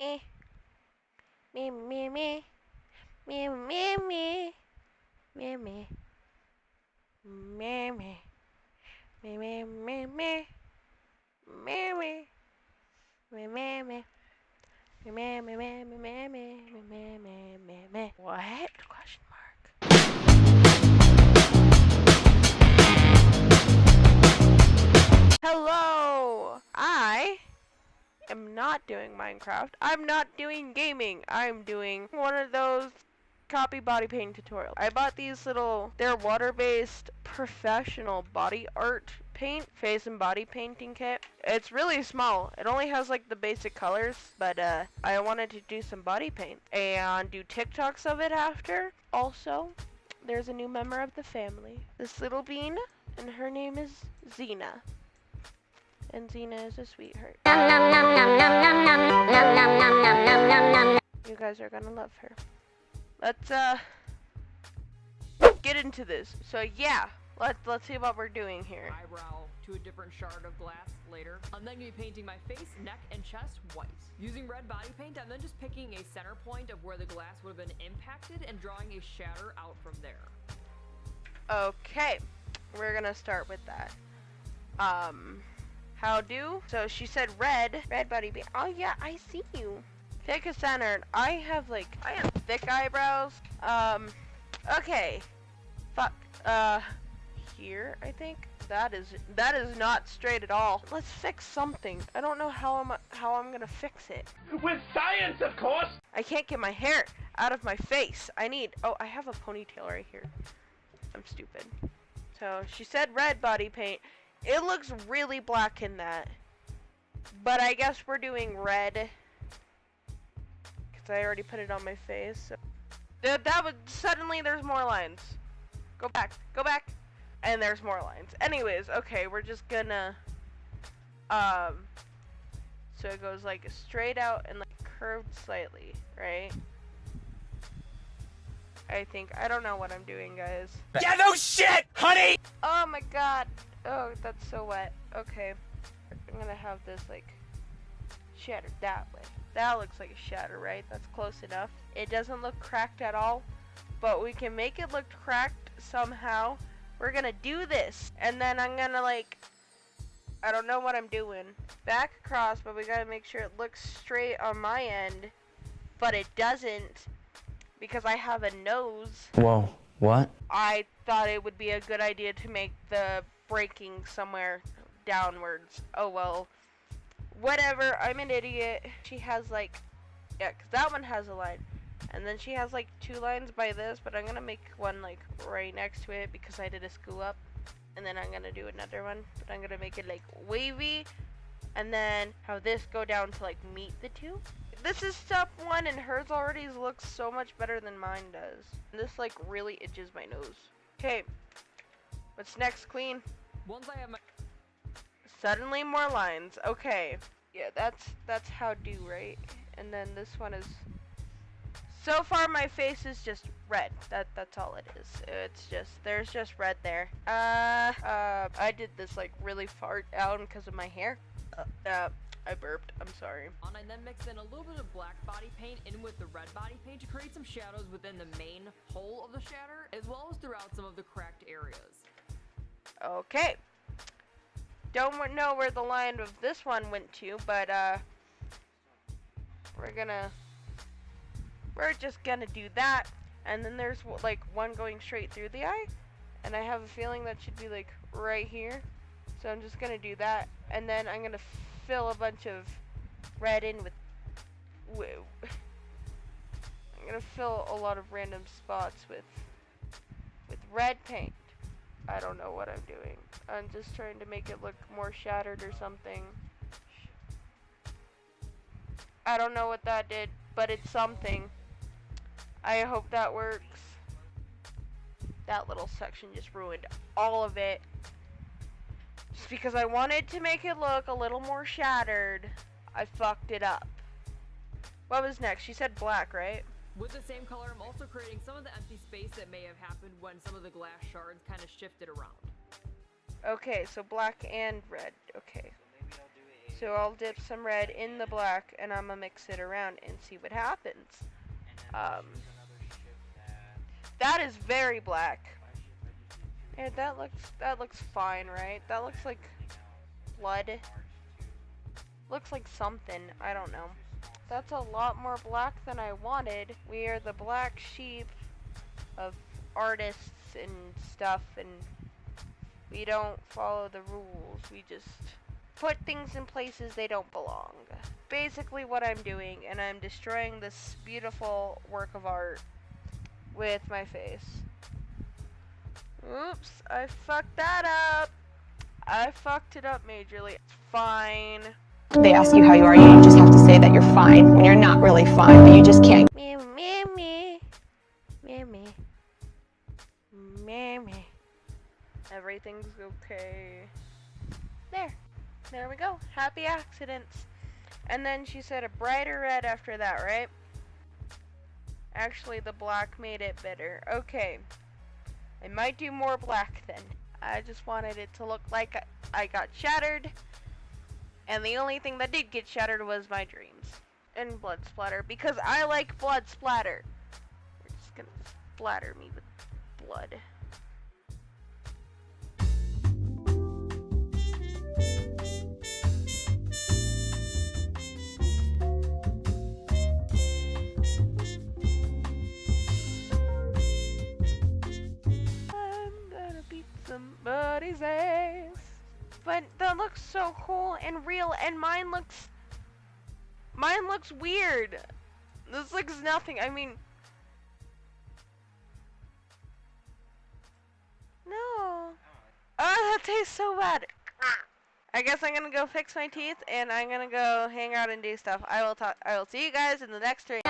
Me, me, me, me, me, me, me, me, me, me, me, me, me, me, me, me, me, me, me, me. Me, me, me, me, me, me, me, me, me, me, me. What? Question mark. Hello! I am not doing Minecraft. I'm not doing gaming. I'm doing one of those copy body paint tutorials. I bought these they're water-based professional body art paint, face and body painting kit. It's really small. It only has like the basic colors, but I wanted to do some body paint and do TikToks of it after. Also, there's a new member of the family. This little bean, and her name is Xena. And Xena is a sweetheart. You guys are gonna love her. Let's get into this. So yeah, let's see what we're doing here. Eyebrow to a different shard of glass later. I'm then going to be painting my face, neck, and chest white. Using red body paint, I'm then just picking a center point of where the glass would have been impacted and drawing a shatter out from there. Okay, we're gonna start with that. How do? So she said red body paint. Oh yeah, I see you. Pick a center. I have thick eyebrows. Okay. Fuck. Here, I think. That is not straight at all. Let's fix something. I don't know how I'm gonna fix it. With science, of course! I can't get my hair out of my face. Oh, I have a ponytail right here. I'm stupid. So, she said red body paint. It looks really black in that. But I guess we're doing red. Because I already put it on my face. So. That would, suddenly there's more lines. Go back. And there's more lines. Anyways, okay, we're just gonna, so it goes like straight out and like curved slightly, right? I don't know what I'm doing, guys. Yeah, no shit, honey! Oh my god. Oh, that's so wet. Okay. I'm gonna have this like shattered that way. That looks like a shatter, right? That's close enough. It doesn't look cracked at all, but we can make it look cracked somehow. We're gonna do this, and then I'm gonna I don't know what I'm doing. Back across, but we gotta make sure it looks straight on my end, but it doesn't, because I have a nose. Whoa, what? I thought it would be a good idea to make the breaking somewhere downwards. Oh well. Whatever, I'm an idiot. She has yeah, because that one has a line. And then she has two lines by this, but I'm gonna make one right next to it because I did a screw up. And then I'm gonna do another one, but I'm gonna make it wavy, and then have this go down to meet the two. This is step one, and hers already looks so much better than mine does. And this really itches my nose. Okay, what's next, queen? Once I have my... Suddenly more lines. Okay, yeah, that's how do, right? And then this one is... So far, my face is just red. That's all it is. There's just red there. I did this really far down because of my hair. I burped. I'm sorry. And then mix in a little bit of black body paint in with the red body paint to create some shadows within the main hole of the shatter, as well as throughout some of the cracked areas. Okay. Don't know where the line of this one went to, but we're just gonna do that, and then there's one going straight through the eye, and I have a feeling that should be right here, so I'm just gonna do that, and then I'm gonna fill a bunch of red in with I'm gonna fill a lot of random spots with red paint. I don't know what I'm doing. I'm just trying to make it look more shattered or something. I don't know what that did, but it's something. I hope that works. That little section just ruined all of it. Just because I wanted to make it look a little more shattered, I fucked it up. What was next? She said black, right? With the same color, I'm also creating some of the empty space that may have happened when some of the glass shards kind of shifted around. Okay, so black and red. Okay. So I'll dip some red in the black and I'm gonna mix it around and see what happens. That is very black. Yeah, that looks fine, right? That looks like blood. Looks like something, I don't know. That's a lot more black than I wanted. We are the black sheep of artists and stuff, and we don't follow the rules. We just put things in places they don't belong. Basically what I'm doing, and I'm destroying this beautiful work of art with my face. Oops, I fucked that up. I fucked it up majorly. It's fine. They ask you how you are, you just have to say that you're fine when you're not really fine, but you just can't. Me, me, me. Me, me. Me, me. Everything's okay. There we go. Happy accidents. And then she said a brighter red after that, right? Actually, the black made it better. Okay. I might do more black then. I just wanted it to look like I got shattered. And the only thing that did get shattered was my dreams. And blood splatter. Because I like blood splatter. We're just gonna splatter me with blood. I'm gonna beat somebody's ass. But that looks so cool and real, and mine looks weird. This looks nothing. I mean, no. Oh, that tastes so bad. I guess I'm gonna go fix my teeth, and I'm gonna go hang out and do stuff. I will see you guys in the next stream.